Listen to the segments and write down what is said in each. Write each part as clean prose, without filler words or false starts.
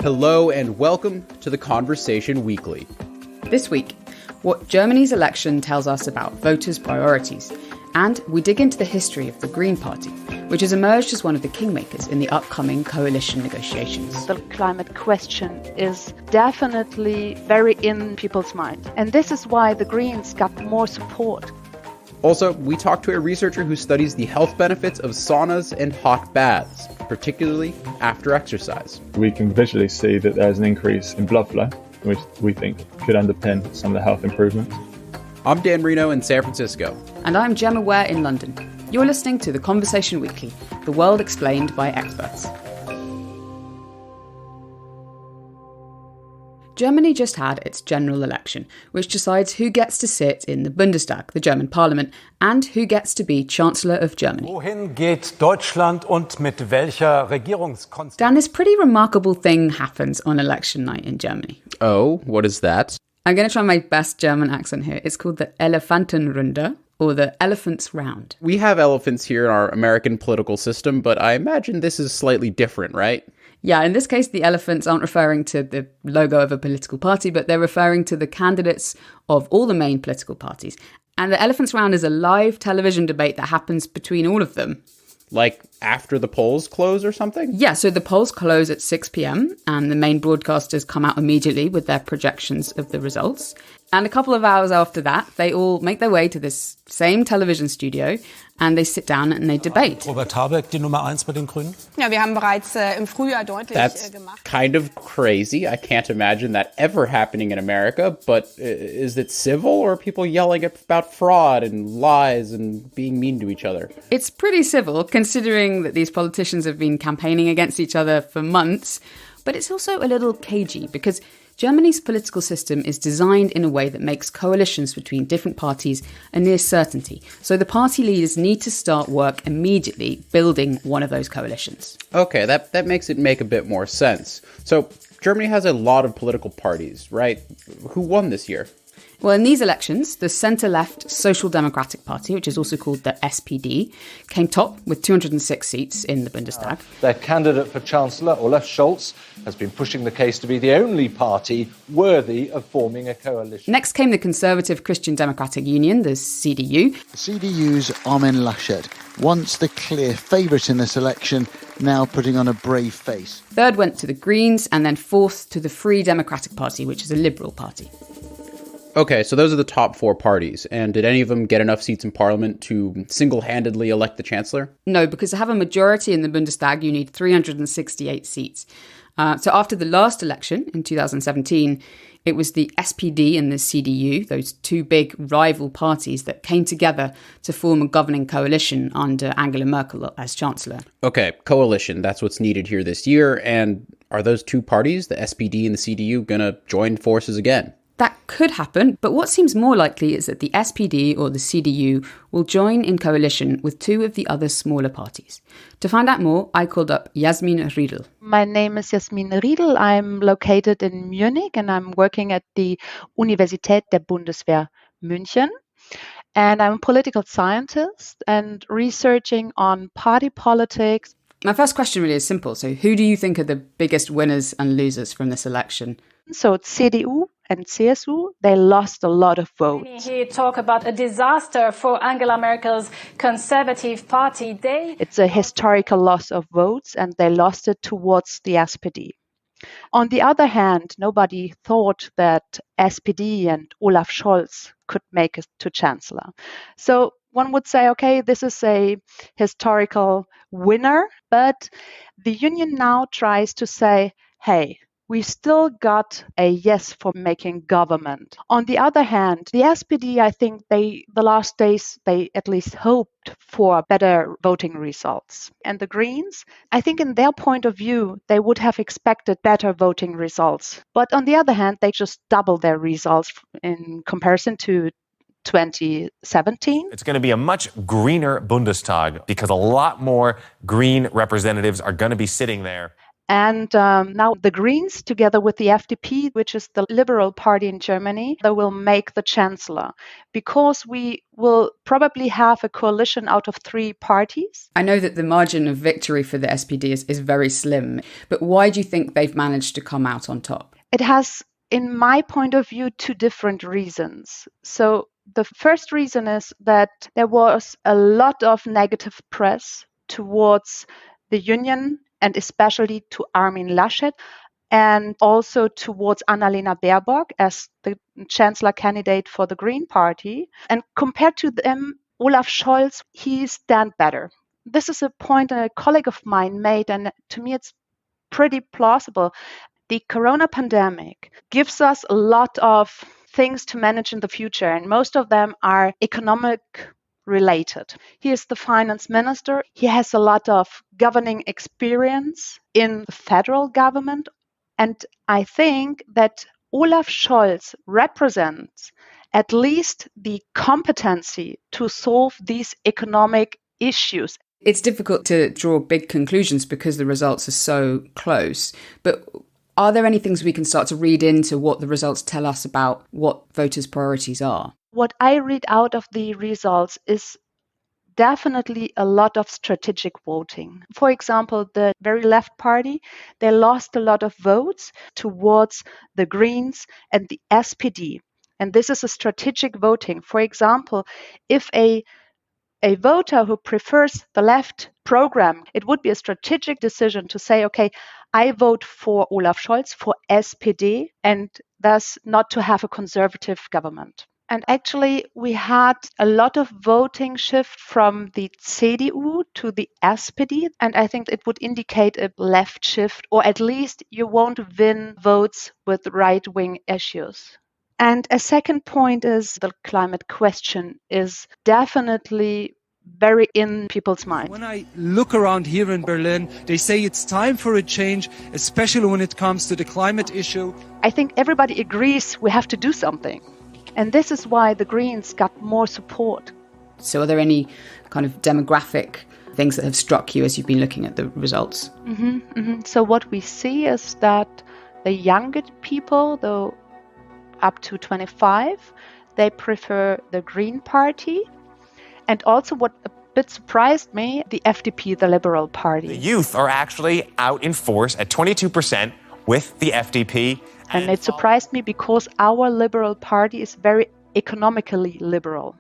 Hello and welcome to the Conversation Weekly. This week, what Germany's election tells us about voters' priorities, and we dig into the history of the Green Party, which has emerged as one of the kingmakers in the upcoming coalition negotiations. The climate question is definitely very in people's mind, and this is why the Greens got more support. Also, we talked to a researcher who studies the health benefits of saunas and hot baths, particularly after exercise. We can visually see that there's an increase in blood flow, which we think could underpin some of the health improvements. I'm Dan Reno in San Francisco. And I'm Gemma Ware in London. You're listening to The Conversation Weekly, the world explained by experts. Germany just had its general election, which decides who gets to sit in the Bundestag, the German parliament, and who gets to be Chancellor of Germany. Wohin geht Deutschland und mit welcher Regierungskonstellation? Dan, this pretty remarkable thing happens on election night in Germany. Oh, what is that? I'm going to try my best German accent here. It's called the Elefantenrunde, or the Elephant's Round. We have elephants here in our American political system, but I imagine this is slightly different, right? Yeah, in this case, the elephants aren't referring to the logo of a political party, but they're referring to the candidates of all the main political parties. And the Elephant's Round is a live television debate that happens between all of them. Like after the polls close or something? Yeah, so the polls close at 6 p.m. and the main broadcasters come out immediately with their projections of the results. And a couple of hours after that, they all make their way to this same television studio and they sit down and they debate. Robert Habeck, die Nummer 1 bei den Grünen? Ja, wir haben bereits im Frühjahr deutlich That's gemacht. kind of crazy. I can't imagine that ever happening in America, but is it civil or are people yelling about fraud and lies and being mean to each other? It's pretty civil, considering that these politicians have been campaigning against each other for months, but it's also a little cagey because Germany's political system is designed in a way that makes coalitions between different parties a near certainty. So the party leaders need to start work immediately building one of those coalitions. Okay, that makes it make a bit more sense. So Germany has a lot of political parties, right? Who won this year? Well, in these elections, the centre-left Social Democratic Party, which is also called the SPD, came top with 206 seats in the Bundestag. Their candidate for Chancellor, Olaf Scholz, has been pushing the case to be the only party worthy of forming a coalition. Next came the Conservative Christian Democratic Union, the CDU. The CDU's Armin Laschet, once the clear favourite in this election, now putting on a brave face. Third went to the Greens, and then fourth to the Free Democratic Party, which is a liberal party. Okay, so those are the top four parties. And did any of them get enough seats in parliament to single-handedly elect the chancellor? No, because to have a majority in the Bundestag, you need 368 seats. So after the last election in 2017, it was the SPD and the CDU, those two big rival parties, that came together to form a governing coalition under Angela Merkel as chancellor. Okay, coalition, that's what's needed here this year. And are those two parties, the SPD and the CDU, going to join forces again? That could happen, but what seems more likely is that the SPD or the CDU will join in coalition with two of the other smaller parties. To find out more, I called up Jasmin Riedl. My name is Jasmin Riedl. I'm located in Munich and I'm working at the Universität der Bundeswehr München. And I'm a political scientist and researching on party politics. My first question really is simple. So who do you think are the biggest winners and losers from this election? So CDU and CSU, they lost a lot of votes. He talked about a disaster for Angela Merkel's Conservative Party. It's a historical loss of votes and they lost it towards the SPD. On the other hand, nobody thought that SPD and Olaf Scholz could make it to chancellor. So one would say, okay, this is a historical winner, but the union now tries to say, hey, we still got a yes for making government. On the other hand, the SPD, I think the last days, they at least hoped for better voting results. And the Greens, I think in their point of view, they would have expected better voting results. But on the other hand, they just doubled their results in comparison to 2017. It's going to be a much greener Bundestag because a lot more green representatives are going to be sitting there. And now the Greens, together with the FDP, which is the Liberal Party in Germany, they will make the chancellor, because we will probably have a coalition out of 3 parties. I know that the margin of victory for the SPD is very slim, but why do you think they've managed to come out on top? It has, in my point of view, 2 different reasons. So the first reason is that there was a lot of negative press towards the union, and especially to Armin Laschet, and also towards Annalena Baerbock as the chancellor candidate for the Green Party. And compared to them, Olaf Scholz, he stands better. This is a point a colleague of mine made, and to me it's pretty plausible. The corona pandemic gives us a lot of things to manage in the future, and most of them are economic related. He is the finance minister. He has a lot of governing experience in the federal government. And I think that Olaf Scholz represents at least the competency to solve these economic issues. It's difficult to draw big conclusions because the results are so close. But are there any things we can start to read into what the results tell us about what voters' priorities are? What I read out of the results is definitely a lot of strategic voting. For example, the very left party, they lost a lot of votes towards the Greens and the SPD. And this is a strategic voting. For example, if a voter who prefers the left program, it would be a strategic decision to say, okay, I vote for Olaf Scholz, for SPD, and thus not to have a conservative government. And actually, we had a lot of voting shift from the CDU to the SPD. And I think it would indicate a left shift, or at least you won't win votes with right-wing issues. And a second point is the climate question is definitely very in people's minds. When I look around here in Berlin, they say it's time for a change, especially when it comes to the climate issue. I think everybody agrees we have to do something. And this is why the Greens got more support. So are there any kind of demographic things that have struck you as you've been looking at the results? So what we see is that the younger people, though up to 25, they prefer the Green Party. And also what a bit surprised me, the FDP, the Liberal Party. The youth are actually out in force at 22% with the FDP. And it surprised me because our Liberal Party is very economically liberal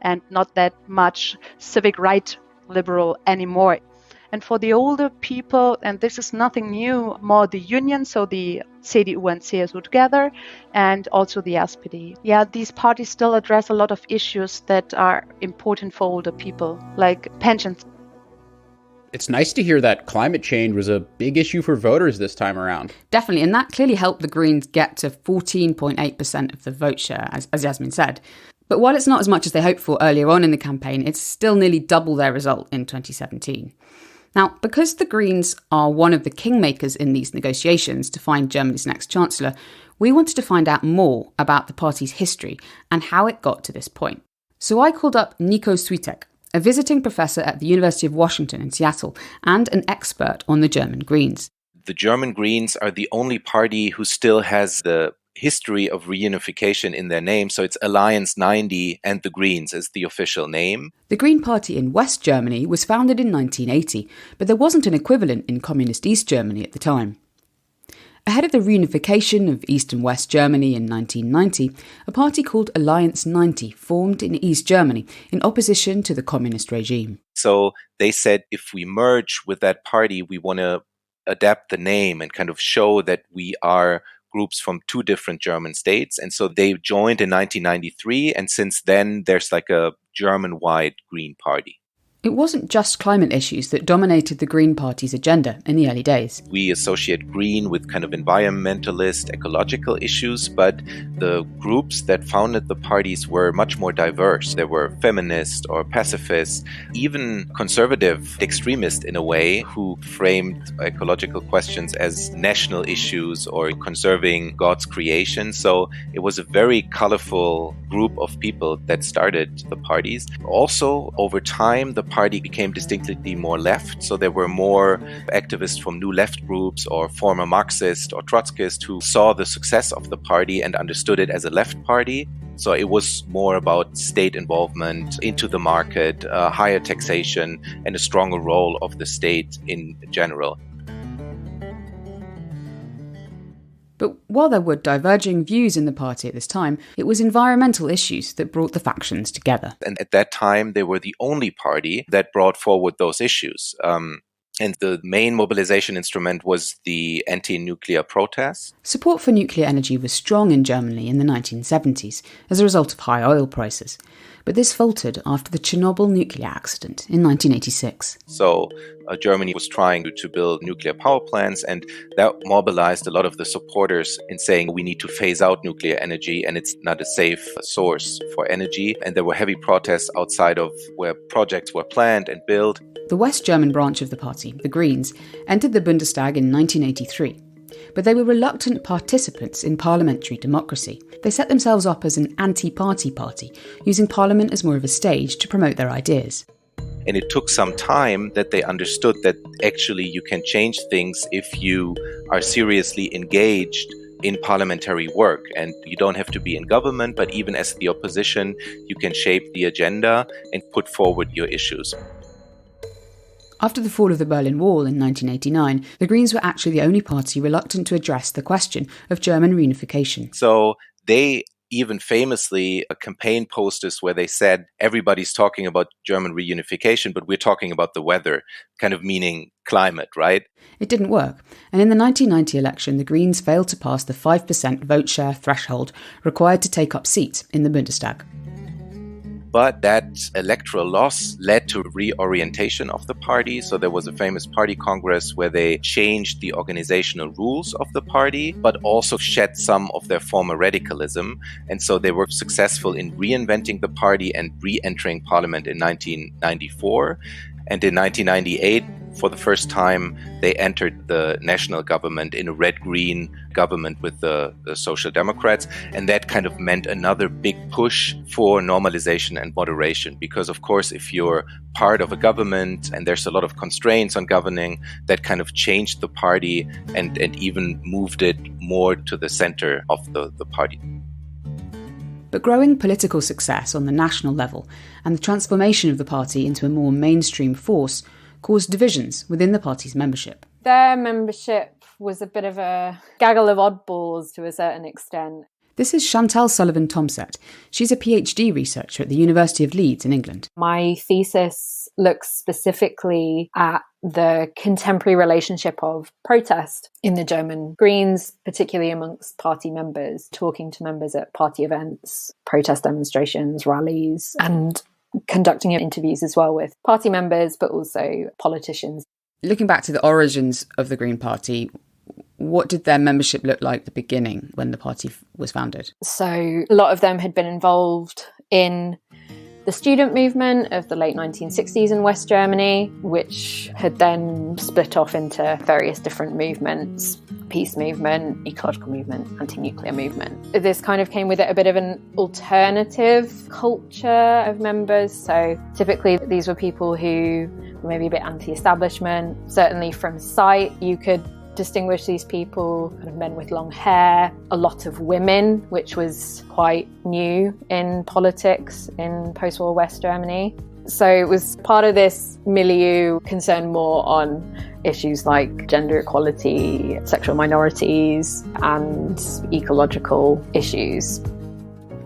and not that much civic right liberal anymore. And for the older people, and this is nothing new, more the union, so the CDU and CSU together, and also the SPD. Yeah, these parties still address a lot of issues that are important for older people, like pensions. It's nice to hear that climate change was a big issue for voters this time around. Definitely, and that clearly helped the Greens get to 14.8% of the vote share, as Jasmin said. But while it's not as much as they hoped for earlier on in the campaign, it's still nearly double their result in 2017. Now, because the Greens are one of the kingmakers in these negotiations to find Germany's next chancellor, we wanted to find out more about the party's history and how it got to this point. So I called up Niko Switek, a visiting professor at the University of Washington in Seattle and an expert on the German Greens. The German Greens are the only party who still has the history of reunification in their name, so it's Alliance 90 and the Greens is the official name. The Green Party in West Germany was founded in 1980, but there wasn't an equivalent in communist East Germany at the time. Ahead of the reunification of East and West Germany in 1990, a party called Alliance 90 formed in East Germany in opposition to the communist regime. So they said if we merge with that party, we want to adapt the name and kind of show that we are groups from two different German states. And so they joined in 1993. And since then, there's like a German-wide Green Party. It wasn't just climate issues that dominated the Green Party's agenda in the early days. We associate green with kind of environmentalist, ecological issues, but the groups that founded the parties were much more diverse. There were feminists or pacifists, even conservative extremists in a way, who framed ecological questions as national issues or conserving God's creation. So it was a very colorful group of people that started the parties. Also, over time, the party became distinctly more left. So there were more activists from new left groups or former Marxist or Trotskyist who saw the success of the party and understood it as a left party. So it was more about state involvement into the market, higher taxation, and a stronger role of the state in general. But while there were diverging views in the party at this time, it was environmental issues that brought the factions together. And at that time, they were the only party that brought forward those issues. And the main mobilization instrument was the anti-nuclear protests. Support for nuclear energy was strong in Germany in the 1970s as a result of high oil prices. But this faltered after the Chernobyl nuclear accident in 1986. So Germany was trying to build nuclear power plants, and that mobilized a lot of the supporters in saying we need to phase out nuclear energy and it's not a safe source for energy. And there were heavy protests outside of where projects were planned and built. The West German branch of the party, the Greens, entered the Bundestag in 1983. But they were reluctant participants in parliamentary democracy. They set themselves up as an anti-party party, using parliament as more of a stage to promote their ideas. And it took some time that they understood that actually you can change things if you are seriously engaged in parliamentary work. And you don't have to be in government, but even as the opposition, you can shape the agenda and put forward your issues. After the fall of the Berlin Wall in 1989, the Greens were actually the only party reluctant to address the question of German reunification. So they even famously campaign posters where they said, everybody's talking about German reunification, but we're talking about the weather, kind of meaning climate, right? It didn't work. And in the 1990 election, the Greens failed to pass the 5% vote share threshold required to take up seats in the Bundestag. But that electoral loss led to reorientation of the party. So there was a famous party congress where they changed the organizational rules of the party, but also shed some of their former radicalism. And so they were successful in reinventing the party and re-entering parliament in 1994. And in 1998, for the first time, they entered the national government in a red-green government with the Social Democrats. And that kind of meant another big push for normalization and moderation. Because, of course, if you're part of a government and there's a lot of constraints on governing, that kind of changed the party and even moved it more to the center of the party. But growing political success on the national level and the transformation of the party into a more mainstream force caused divisions within the party's membership. Their membership was a bit of a gaggle of oddballs to a certain extent. This is Chantal Sullivan-Thomsett. She's a PhD researcher at the University of Leeds in England. My thesis looks specifically at the contemporary relationship of protest in the German Greens, particularly amongst party members, talking to members at party events, protest demonstrations, rallies, and conducting interviews as well with party members, but also politicians. Looking back to the origins of the Green Party, what did their membership look like at the beginning when the party was founded? So a lot of them had been involved in the student movement of the late 1960s in West Germany, which had then split off into various different movements: peace movement, ecological movement, anti-nuclear movement. This kind of came with it a bit of an alternative culture of members. So typically these were people who were maybe a bit anti-establishment. Certainly from sight, you could distinguish these people, kind of men with long hair, a lot of women, which was quite new in politics in post-war West Germany. So it was part of this milieu concerned more on issues like gender equality, sexual minorities, and ecological issues.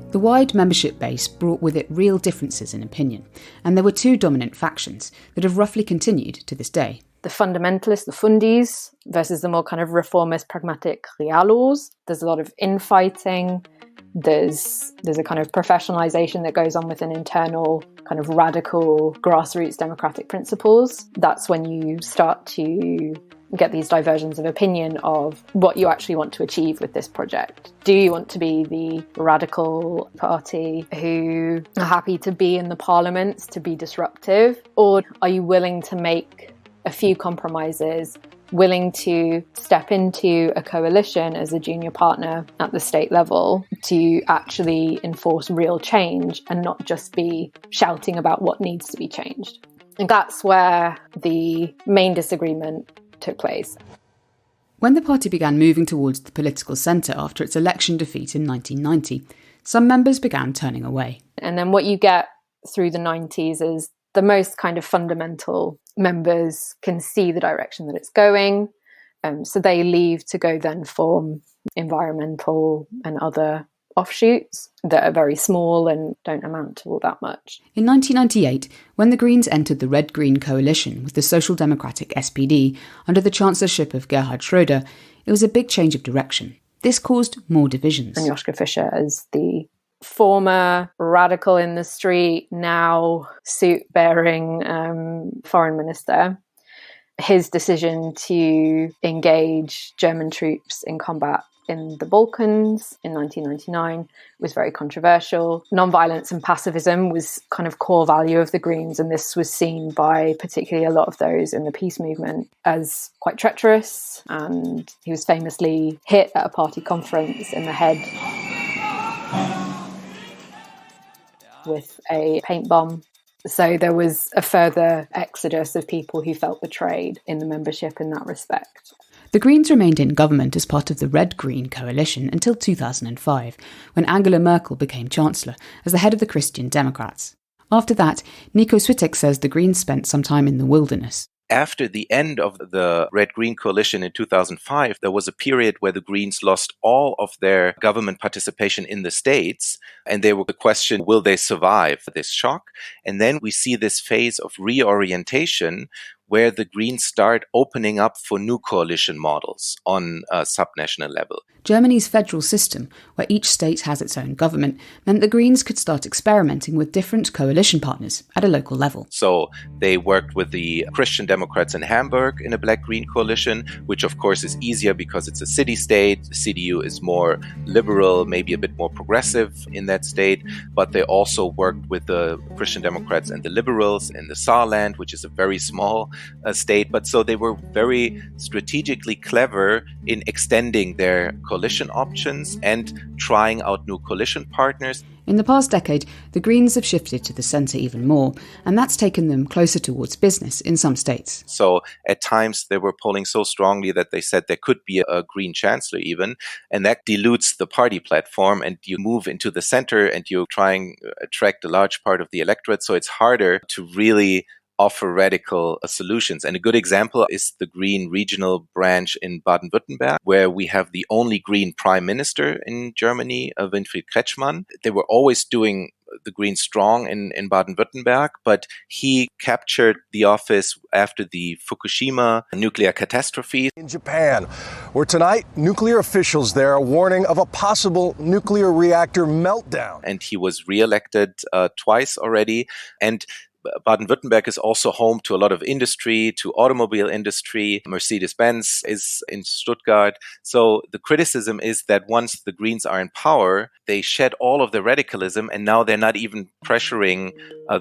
The wide membership base brought with it real differences in opinion, and there were two dominant factions that have roughly continued to this day. The fundamentalists, the Fundis, versus the more kind of reformist, pragmatic Realos. There's a lot of infighting. There's a kind of professionalization that goes on with an internal kind of radical grassroots democratic principles. That's when you start to get these diversions of opinion of what you actually want to achieve with this project. Do you want to be the radical party who are happy to be in the parliaments, to be disruptive? Or are you willing to make a few compromises, willing to step into a coalition as a junior partner at the state level to actually enforce real change and not just be shouting about what needs to be changed? And that's where the main disagreement took place. When the party began moving towards the political centre after its election defeat in 1990, some members began turning away. And then what you get through the 90s is the most kind of fundamental members can see the direction that it's going. So they leave to go then form environmental and other offshoots that are very small and don't amount to all that much. In 1998, when the Greens entered the Red-Green coalition with the Social Democratic SPD under the chancellorship of Gerhard Schröder, it was a big change of direction. This caused more divisions. And Joschka Fischer, as the former radical in the street, now suit-bearing foreign minister, his decision to engage German troops in combat in the Balkans in 1999 was very controversial. Non-violence and pacifism was kind of core value of the Greens, and this was seen by particularly a lot of those in the peace movement as quite treacherous, and he was famously hit at a party conference in the head with a paint bomb. So there was a further exodus of people who felt betrayed in the membership in that respect. The Greens remained in government as part of the Red-Green coalition until 2005, when Angela Merkel became chancellor as the head of the Christian Democrats. After that, Niko Switek says the Greens spent some time in the wilderness. After the end of the Red-Green coalition in 2005, there was a period where the Greens lost all of their government participation in the states, and they were the question, will they survive this shock? And then we see this phase of reorientation where the Greens start opening up for new coalition models on a subnational level. Germany's federal system, where each state has its own government, meant the Greens could start experimenting with different coalition partners at a local level. So they worked with the Christian Democrats in Hamburg in a black-green coalition, which of course is easier because it's a city-state. The CDU is more liberal, maybe a bit more progressive in that state. But they also worked with the Christian Democrats and the liberals in the Saarland, which is a very small state. But so they were very strategically clever in extending their coalition options and trying out new coalition partners. In the past decade, the Greens have shifted to the centre even more, and that's taken them closer towards business in some states. So at times they were polling so strongly that they said there could be a Green chancellor even, and that dilutes the party platform, and you move into the centre and you try and attract a large part of the electorate, so it's harder to really offer radical solutions. And a good example is the Green regional branch in Baden-Württemberg, where we have the only Green prime minister in Germany, Winfried Kretschmann. They were always doing the Greens strong in Baden-Württemberg, but he captured the office after the Fukushima nuclear catastrophe. In Japan, where tonight nuclear officials there are warning of a possible nuclear reactor meltdown. And he was re-elected twice already. And Baden-Württemberg is also home to a lot of industry, to automobile industry. Mercedes-Benz is in Stuttgart. So the criticism is that once the Greens are in power, they shed all of the radicalism, and now they're not even pressuring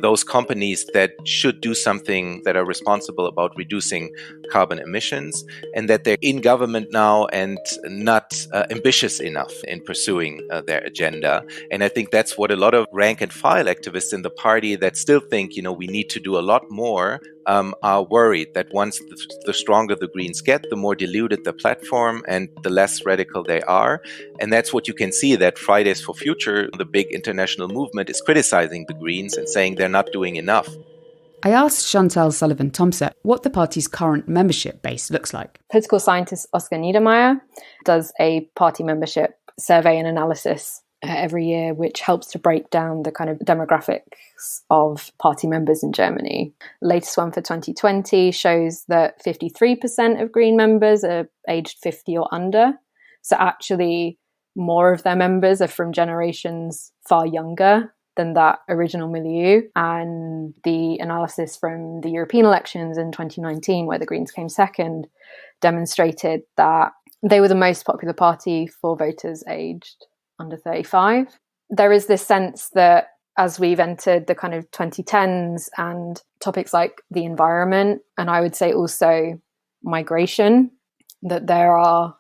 those companies that should do something that are responsible about reducing carbon emissions, and that they're in government now and not ambitious enough in pursuing their agenda. And I think that's what a lot of rank and file activists in the party that still think, we need to do a lot more, are worried that once the stronger the Greens get, the more diluted the platform and the less radical they are. And that's what you can see, that Fridays for Future, the big international movement, is criticizing the Greens and saying they're not doing enough. I asked Chantal Sullivan-Thomsett what the party's current membership base looks like. Political scientist Oskar Niedermeyer does a party membership survey and analysis every year, which helps to break down the kind of demographics of party members in Germany. The latest one for 2020 shows that 53% of Green members are aged 50 or under. So actually, more of their members are from generations far younger than that original milieu. And the analysis from the European elections in 2019, where the Greens came second, demonstrated that they were the most popular party for voters aged under 35. There is this sense that as we've entered the kind of 2010s and topics like the environment, and I would say also migration, that there are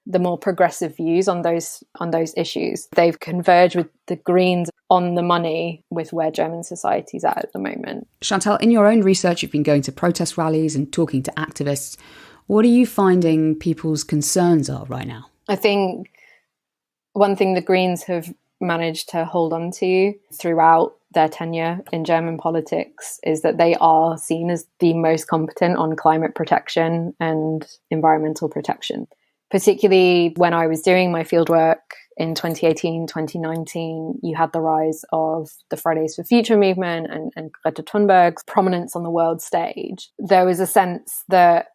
the more progressive views on those issues. They've converged with the Greens on the money with where German society's at the moment. Chantal, in your own research, you've been going to protest rallies and talking to activists. What are you finding people's concerns are right now? I think one thing the Greens have managed to hold on to throughout their tenure in German politics is that they are seen as the most competent on climate protection and environmental protection. Particularly when I was doing my fieldwork in 2018, 2019, you had the rise of the Fridays for Future movement and Greta Thunberg's prominence on the world stage. There was a sense that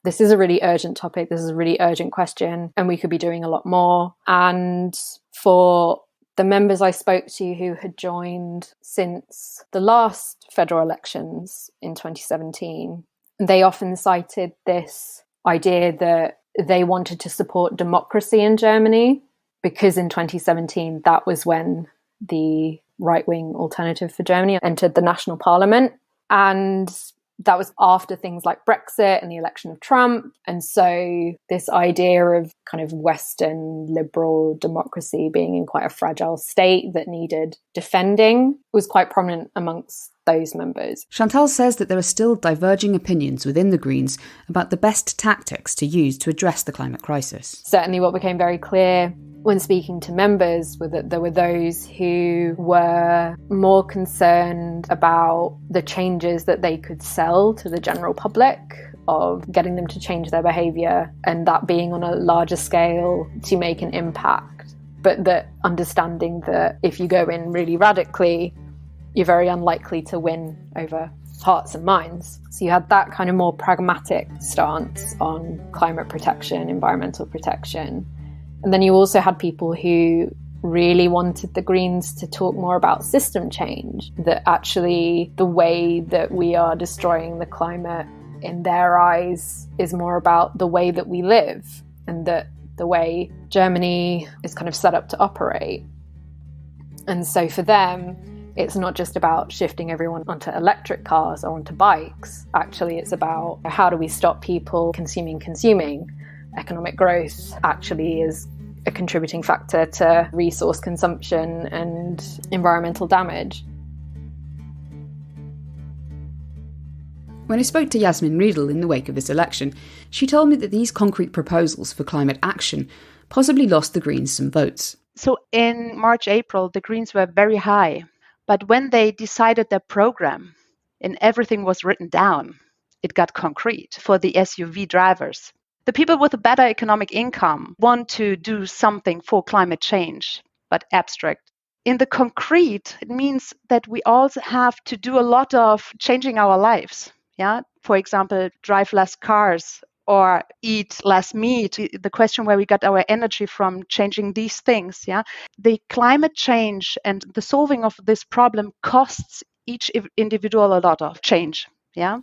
this is a really urgent topic, this is a really urgent question, and we could be doing a lot more. And for the members I spoke to who had joined since the last federal elections in 2017, they often cited this idea that they wanted to support democracy in Germany because in 2017, that was when the right-wing Alternative for Germany entered the national parliament. And that was after things like Brexit and the election of Trump. And so this idea of kind of Western liberal democracy being in quite a fragile state that needed defending was quite prominent amongst those members. Chantal says that there are still diverging opinions within the Greens about the best tactics to use to address the climate crisis. Certainly what became very clear when speaking to members was that there were those who were more concerned about the changes that they could sell to the general public, of getting them to change their behaviour and that being on a larger scale to make an impact. But that understanding that if you go in really radically, you're very unlikely to win over hearts and minds. So you had that kind of more pragmatic stance on climate protection, environmental protection. And then you also had people who really wanted the Greens to talk more about system change, that actually the way that we are destroying the climate in their eyes is more about the way that we live and that the way Germany is kind of set up to operate. And so for them, it's not just about shifting everyone onto electric cars or onto bikes. Actually, it's about how do we stop people consuming. Economic growth actually is a contributing factor to resource consumption and environmental damage. When I spoke to Jasmin Riedl in the wake of this election, she told me that these concrete proposals for climate action possibly lost the Greens some votes. So in March, April, the Greens were very high. But when they decided their program and everything was written down, it got concrete for the SUV drivers. The people with a better economic income want to do something for climate change, but abstract. In the concrete, it means that we also have to do a lot of changing our lives. Yeah, for example, drive less cars or eat less meat. The question where we got our energy from, changing these things. Yeah, the climate change and the solving of this problem costs each individual a lot of change. Yeah,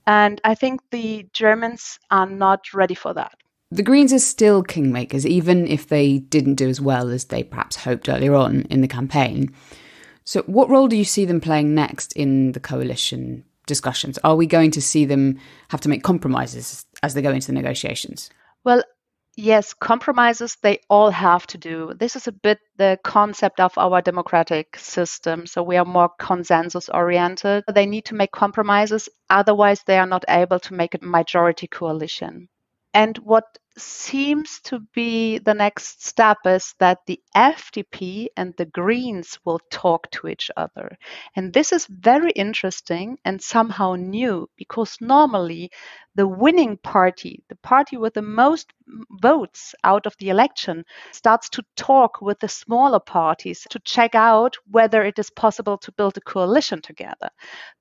and I think the Germans are not ready for that. The Greens are still kingmakers, even if they didn't do as well as they perhaps hoped earlier on in the campaign. So what role do you see them playing next in the coalition discussions? Are we going to see them have to make compromises as they go into the negotiations? Well, yes, compromises they all have to do. This is a bit the concept of our democratic system. So we are more consensus oriented. They need to make compromises, otherwise they are not able to make a majority coalition. And what seems to be the next step is that the FDP and the Greens will talk to each other. And this is very interesting and somehow new, because normally the winning party, the party with the most votes out of the election, starts to talk with the smaller parties to check out whether it is possible to build a coalition together.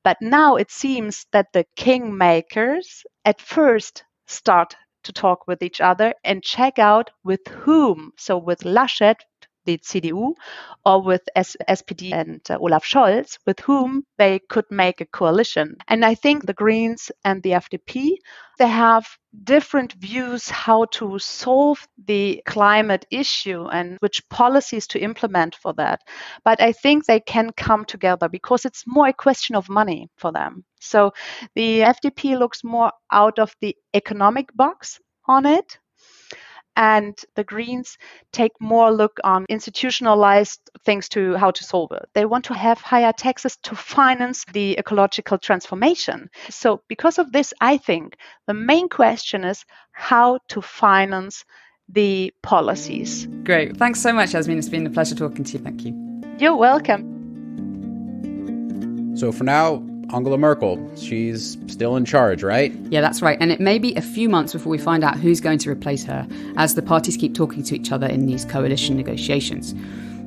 But now it seems that the kingmakers at first start to talk with each other and check out with whom. So with Laschet, the CDU, or with SPD and Olaf Scholz, with whom they could make a coalition. And I think the Greens and the FDP, they have different views how to solve the climate issue and which policies to implement for that. But I think they can come together because it's more a question of money for them. So the FDP looks more out of the economic box on it. And the Greens take more look on institutionalized things to how to solve it. They want to have higher taxes to finance the ecological transformation. So because of this, I think the main question is how to finance the policies. Great. Thanks so much, Jasmin. It's been a pleasure talking to you. Thank you. You're welcome. So for now, Angela Merkel, she's still in charge, right? Yeah, that's right. And it may be a few months before we find out who's going to replace her, as the parties keep talking to each other in these coalition negotiations.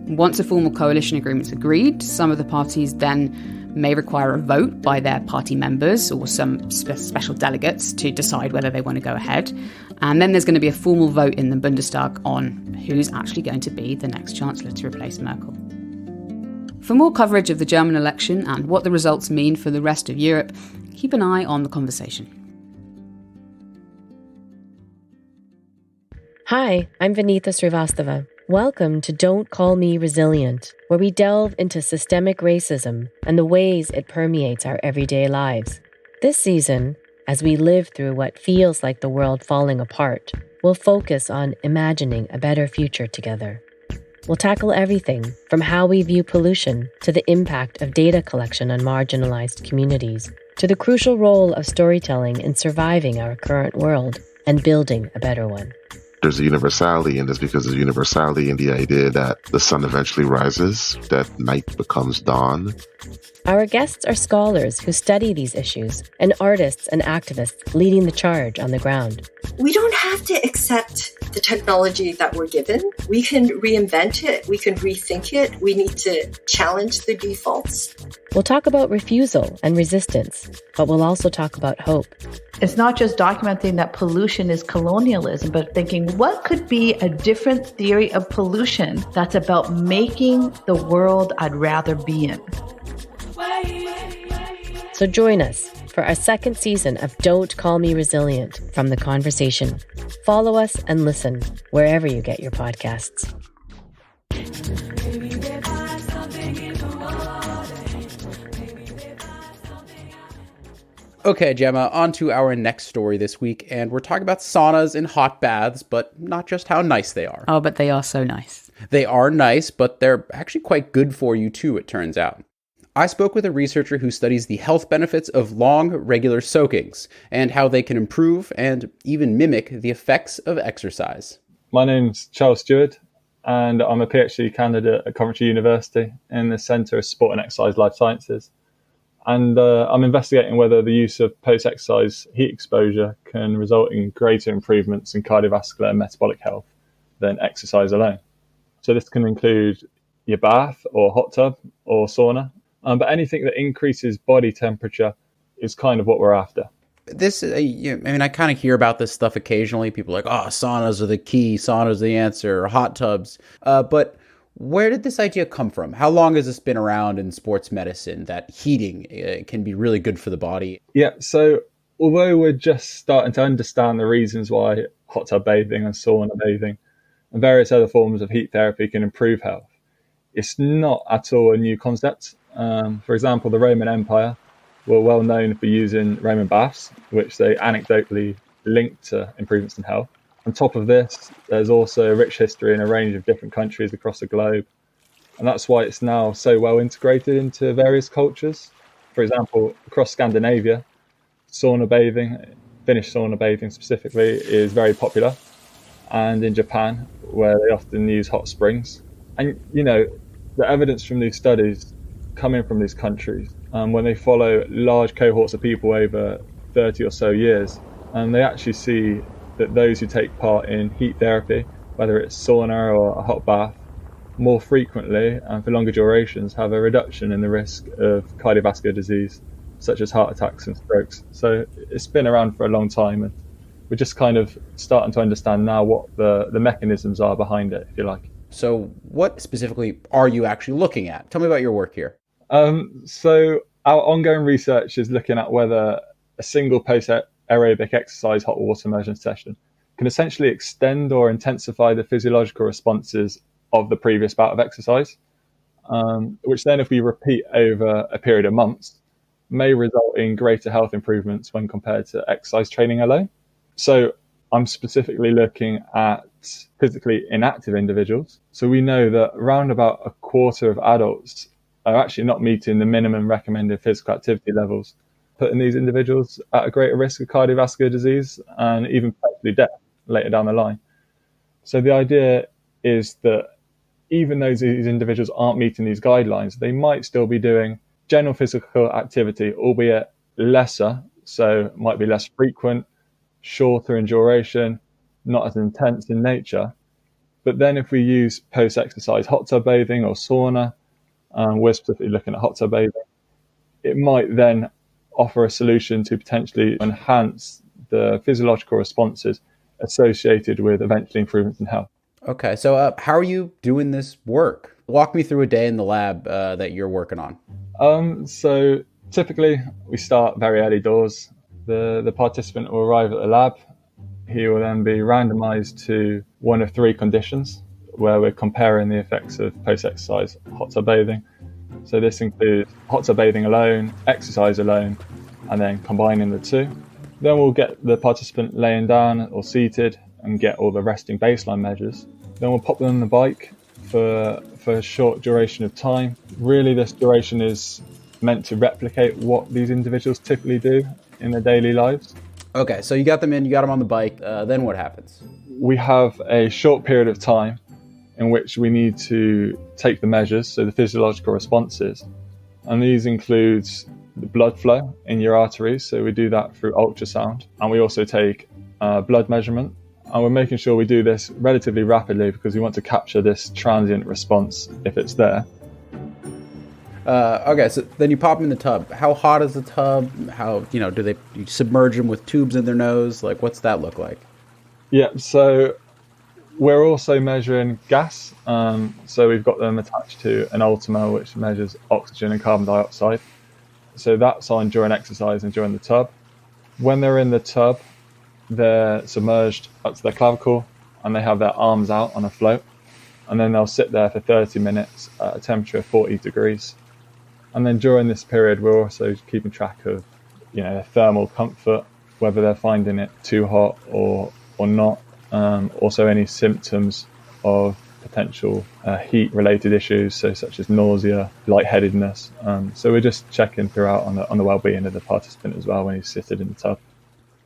Once a formal coalition agreement's agreed, some of the parties then may require a vote by their party members or some special delegates to decide whether they want to go ahead. And then there's going to be a formal vote in the Bundestag on who's actually going to be the next chancellor to replace Merkel. For more coverage of the German election and what the results mean for the rest of Europe, keep an eye on The Conversation. Hi, I'm Vinitha Srivastava. Welcome to Don't Call Me Resilient, where we delve into systemic racism and the ways it permeates our everyday lives. This season, as we live through what feels like the world falling apart, we'll focus on imagining a better future together. We'll tackle everything from how we view pollution to the impact of data collection on marginalized communities, to the crucial role of storytelling in surviving our current world and building a better one. There's a universality, and it's because of universality and the idea that the sun eventually rises, that night becomes dawn. Our guests are scholars who study these issues and artists and activists leading the charge on the ground. We don't have to accept the technology that we're given. We can reinvent it. We can rethink it. We need to challenge the defaults. We'll talk about refusal and resistance, but we'll also talk about hope. It's not just documenting that pollution is colonialism, but thinking what could be a different theory of pollution that's about making the world I'd rather be in. So join us for our second season of Don't Call Me Resilient from The Conversation. Follow us and listen wherever you get your podcasts. Okay, Gemma, on to our next story this week, and we're talking about saunas and hot baths, but not just how nice they are. Oh, but they are so nice. They are nice, but they're actually quite good for you too, it turns out. I spoke with a researcher who studies the health benefits of long, regular soakings and how they can improve and even mimic the effects of exercise. My name's Charles Steward, and I'm a PhD candidate at Coventry University in the Centre of Sport and Exercise Life Sciences. And I'm investigating whether the use of post-exercise heat exposure can result in greater improvements in cardiovascular and metabolic health than exercise alone. So this can include your bath or hot tub or sauna. But anything that increases body temperature is kind of what we're after. This, I kind of hear about this stuff occasionally. People are like, oh, saunas are the key, saunas are the answer, or hot tubs. But where did this idea come from? How long has this been around in sports medicine that heating can be really good for the body? Yeah, so although we're just starting to understand the reasons why hot tub bathing and sauna bathing and various other forms of heat therapy can improve health, it's not at all a new concept. For example, the Roman Empire were well known for using Roman baths, which they anecdotally linked to improvements in health. On top of this, there's also a rich history in a range of different countries across the globe. And that's why it's now so well integrated into various cultures. For example, across Scandinavia, sauna bathing, Finnish sauna bathing specifically, is very popular. And in Japan, where they often use hot springs. And, the evidence from these studies coming from these countries, when they follow large cohorts of people over 30 or so years, and they actually see that those who take part in heat therapy, whether it's sauna or a hot bath, more frequently and for longer durations have a reduction in the risk of cardiovascular disease, such as heart attacks and strokes. So it's been around for a long time, and we're just kind of starting to understand now what the mechanisms are behind it, if you like. So what specifically are you actually looking at? Tell me about your work here. So our ongoing research is looking at whether a single post-aerobic exercise hot water immersion session can essentially extend or intensify the physiological responses of the previous bout of exercise, which then, if we repeat over a period of months, may result in greater health improvements when compared to exercise training alone. So I'm specifically looking at physically inactive individuals. So we know that around about a quarter of adults are actually not meeting the minimum recommended physical activity levels, putting these individuals at a greater risk of cardiovascular disease and even potentially death later down the line. So the idea is that even though these individuals aren't meeting these guidelines, they might still be doing general physical activity, albeit lesser, so it might be less frequent, shorter in duration, not as intense in nature. But then if we use post-exercise hot tub bathing or sauna, we're specifically looking at hot tub bathing, it might then offer a solution to potentially enhance the physiological responses associated with eventually improvements in health. Okay, so how are you doing this work? Walk me through a day in the lab that you're working on. So typically we start very early doors. The participant will arrive at the lab. He will then be randomized to one of three conditions where we're comparing the effects of post-exercise hot tub bathing. So this includes hot tub bathing alone, exercise alone, and then combining the two. Then we'll get the participant laying down or seated and get all the resting baseline measures. Then we'll pop them on the bike for a short duration of time. Really, this duration is meant to replicate what these individuals typically do in their daily lives. Okay, so you got them on the bike. Then what happens? We have a short period of time in which we need to take the measures, so the physiological responses. And these includes the blood flow in your arteries. So we do that through ultrasound. And we also take blood measurement. And we're making sure we do this relatively rapidly because we want to capture this transient response if it's there. Okay, so then you pop them in the tub. How hot is the tub? How, do you submerge them with tubes in their nose? Like, what's that look like? Yeah, so we're also measuring gas. So we've got them attached to an Ultima, which measures oxygen and carbon dioxide. So that's on during exercise and during the tub. When they're in the tub, they're submerged up to their clavicle and they have their arms out on a float. And then they'll sit there for 30 minutes at a temperature of 40 degrees. And then during this period, we're also keeping track of, their thermal comfort, whether they're finding it too hot or not. Also any symptoms of potential heat-related issues, such as nausea, lightheadedness. So we're just checking throughout on the well-being of the participant as well when he's seated in the tub.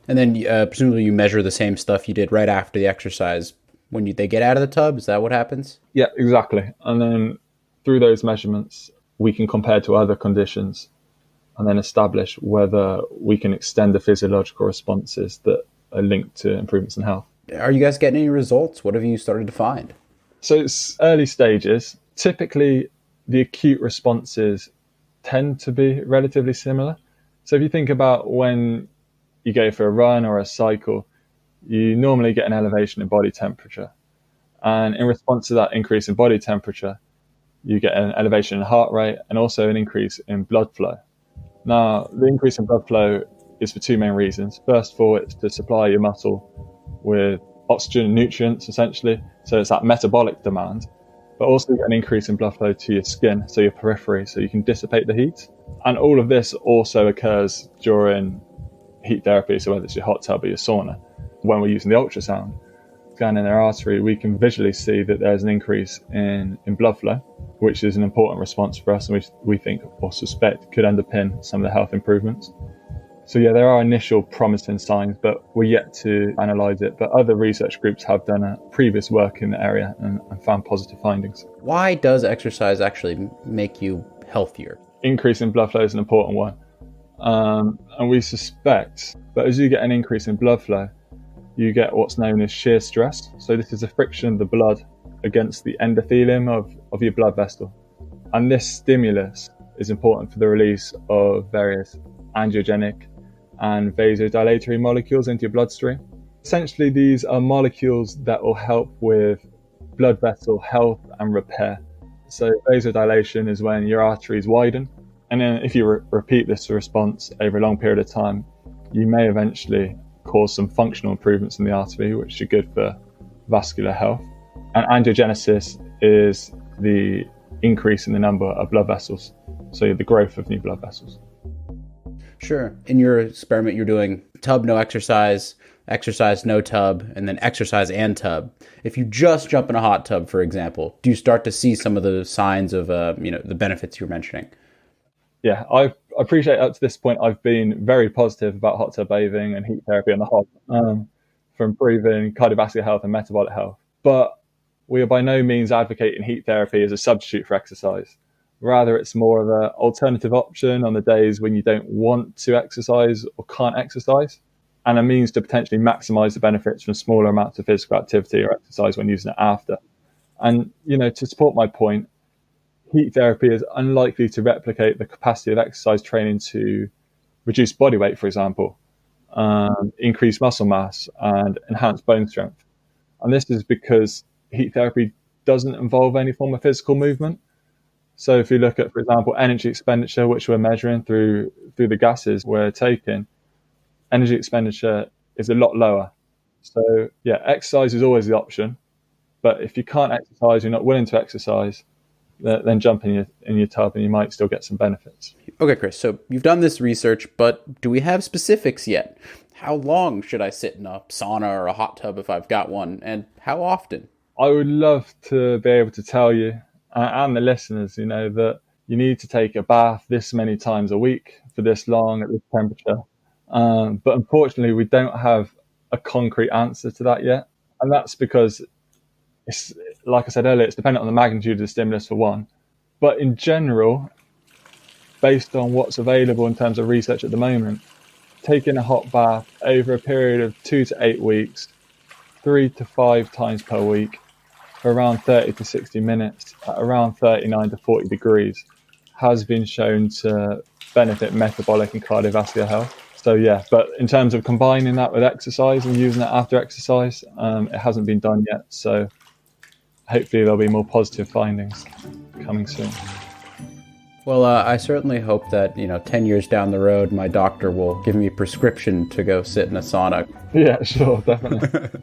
And then presumably you measure the same stuff you did right after the exercise when they get out of the tub. Is that what happens? Yeah, exactly. And then through those measurements, we can compare to other conditions and then establish whether we can extend the physiological responses that are linked to improvements in health. Are you guys getting any results? What have you started to find? So it's early stages. Typically, the acute responses tend to be relatively similar. So if you think about when you go for a run or a cycle, you normally get an elevation in body temperature. And in response to that increase in body temperature, you get an elevation in heart rate and also an increase in blood flow. Now, the increase in blood flow is for two main reasons. First of all, it's to supply your muscle with oxygen and nutrients, essentially. So it's that metabolic demand. But also you get an increase in blood flow to your skin, so your periphery, so you can dissipate the heat. And all of this also occurs during heat therapy, so whether it's your hot tub or your sauna. When we're using the ultrasound, scanning their artery, we can visually see that there's an increase in blood flow, which is an important response for us, and we think or suspect could underpin some of the health improvements. So yeah, there are initial promising signs, but we're yet to analyse it. But other research groups have done a previous work in the area and found positive findings. Why does exercise actually make you healthier? Increase in blood flow is an important one. And we suspect that as you get an increase in blood flow, you get what's known as shear stress. So this is a friction of the blood against the endothelium of your blood vessel. And this stimulus is important for the release of various angiogenic and vasodilatory molecules into your bloodstream. Essentially, these are molecules that will help with blood vessel health and repair. So vasodilation is when your arteries widen. And then if you repeat this response over a long period of time, you may eventually cause some functional improvements in the artery, which are good for vascular health. And angiogenesis is the increase in the number of blood vessels, so the growth of new blood vessels. Sure. In your experiment, you're doing tub, no exercise, exercise, no tub, and then exercise and tub. If you just jump in a hot tub, for example, do you start to see some of the signs of, the benefits you're mentioning? Yeah, I appreciate up to this point, I've been very positive about hot tub bathing and heat therapy on the whole for improving cardiovascular health and metabolic health. But we are by no means advocating heat therapy as a substitute for exercise. Rather, it's more of an alternative option on the days when you don't want to exercise or can't exercise, and a means to potentially maximize the benefits from smaller amounts of physical activity or exercise when using it after. And, to support my point, heat therapy is unlikely to replicate the capacity of exercise training to reduce body weight, for example, increase muscle mass and enhance bone strength. And this is because heat therapy doesn't involve any form of physical movement. So if you look at, for example, energy expenditure, which we're measuring through the gases we're taking, energy expenditure is a lot lower. So yeah, exercise is always the option. But if you can't exercise, you're not willing to exercise, then jump in your tub and you might still get some benefits. Okay, Chris, so you've done this research, but do we have specifics yet? How long should I sit in a sauna or a hot tub if I've got one, and how often? I would love to be able to tell you and the listeners, that you need to take a bath this many times a week for this long at this temperature. But unfortunately, we don't have a concrete answer to that yet. And that's because, it's like I said earlier, it's dependent on the magnitude of the stimulus for one. But in general, based on what's available in terms of research at the moment, taking a hot bath over a period of 2 to 8 weeks, 3 to 5 times per week, for around 30 to 60 minutes at around 39 to 40 degrees has been shown to benefit metabolic and cardiovascular health. So yeah, but in terms of combining that with exercise and using it after exercise, it hasn't been done yet. So hopefully there'll be more positive findings coming soon. Well, I certainly hope that, 10 years down the road, my doctor will give me a prescription to go sit in a sauna. Yeah, sure, definitely.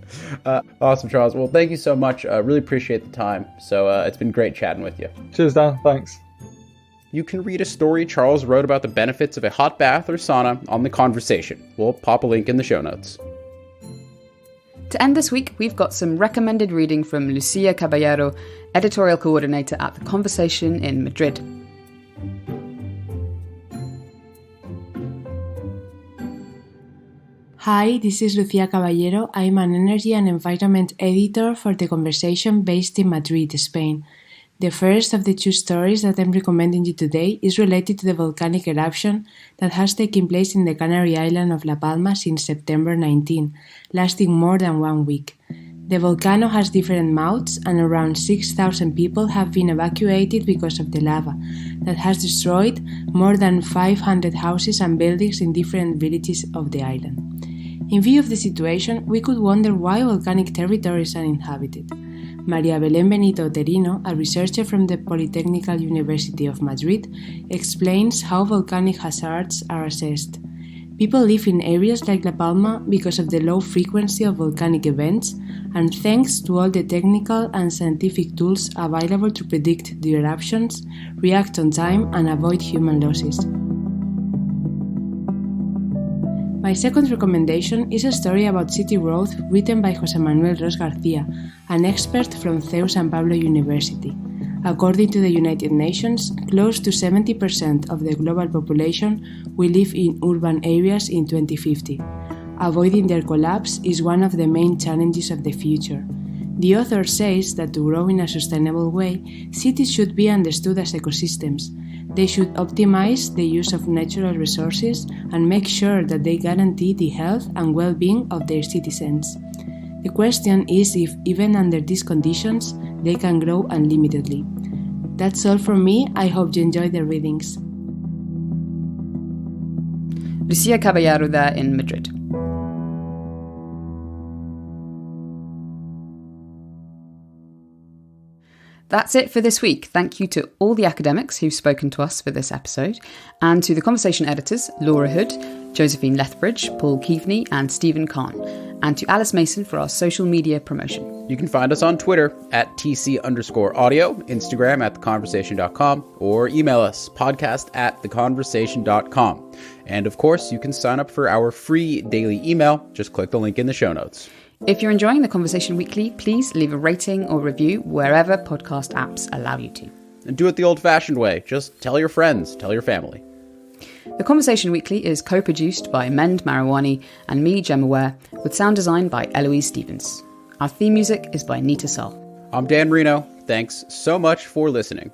Awesome, Charles. Well, thank you so much. I really appreciate the time. So it's been great chatting with you. Cheers, Dan. Thanks. You can read a story Charles wrote about the benefits of a hot bath or sauna on The Conversation. We'll pop a link in the show notes. To end this week, we've got some recommended reading from Lucia Caballero, editorial coordinator at The Conversation in Madrid. Hi, this is Lucia Caballero. I'm an energy and environment editor for The Conversation based in Madrid, Spain. The first of the two stories that I'm recommending you today is related to the volcanic eruption that has taken place in the Canary island of La Palma since September 19, lasting more than 1 week. The volcano has different mouths and around 6,000 people have been evacuated because of the lava that has destroyed more than 500 houses and buildings in different villages of the island. In view of the situation, we could wonder why volcanic territories are inhabited. María Belén Benito Terino, a researcher from the Polytechnical University of Madrid, explains how volcanic hazards are assessed. People live in areas like La Palma because of the low frequency of volcanic events and thanks to all the technical and scientific tools available to predict the eruptions, react on time and avoid human losses. My second recommendation is a story about city growth written by José Manuel Ros García, an expert from CEU San Pablo University. According to the United Nations, close to 70% of the global population will live in urban areas in 2050. Avoiding their collapse is one of the main challenges of the future. The author says that to grow in a sustainable way, cities should be understood as ecosystems. They should optimize the use of natural resources and make sure that they guarantee the health and well-being of their citizens. The question is if, even under these conditions, they can grow unlimitedly. That's all from me. I hope you enjoy the readings. Lucia Caballero there in Madrid. That's it for this week. Thank you to all the academics who've spoken to us for this episode, and to the Conversation editors, Laura Hood, Josephine Lethbridge, Paul Keaveney and Stephen Kahn. and to Alice Mason for our social media promotion. You can find us on Twitter at TC_audio, Instagram at theconversation.com, or email us podcast@theconversation.com. And of course, you can sign up for our free daily email. Just click the link in the show notes. If you're enjoying The Conversation Weekly, please leave a rating or review wherever podcast apps allow you to. And do it the old-fashioned way. Just tell your friends, tell your family. The Conversation Weekly is co-produced by Mend Marawani and me, Gemma Ware, with sound design by Eloise Stevens. Our theme music is by Nita Sull. I'm Dan Reno. Thanks so much for listening.